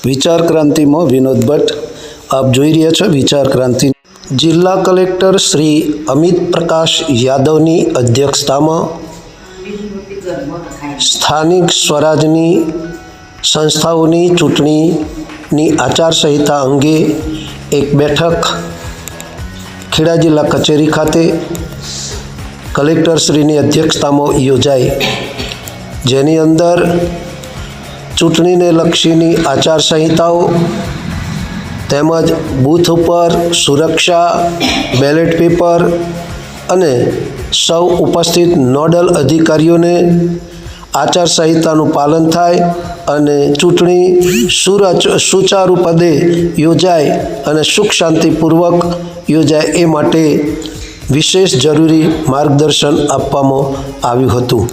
વિચાર ક્રાંતિમાં વિનોદ ભટ્ટ આપ જોઈ રહ્યા છો વિચાર ક્રાંતિ। જિલ્લા કલેક્ટર શ્રી અમિત પ્રકાશ યાદવની અધ્યક્ષતામાં સ્થાનિક સ્વરાજની સંસ્થાઓની ચૂંટણીની આચારસંહિતા અંગે એક બેઠક ખેડા જિલ્લા કચેરી ખાતે કલેક્ટરશ્રીની અધ્યક્ષતામાં યોજાઈ, જેની અંદર ચૂંટણીને લક્ષીની આચારસંહિતાઓ તેમજ બૂથ ઉપર સુરક્ષા, બેલેટ પેપર અને સૌ ઉપસ્થિત નોડલ અધિકારીઓને આચારસંહિતાનું પાલન થાય અને ચૂંટણી સુચારુ પદે યોજાય અને સુખ શાંતિપૂર્વક યોજાય એ માટે વિશેષ જરૂરી માર્ગદર્શન આપવામાં આવ્યું હતું।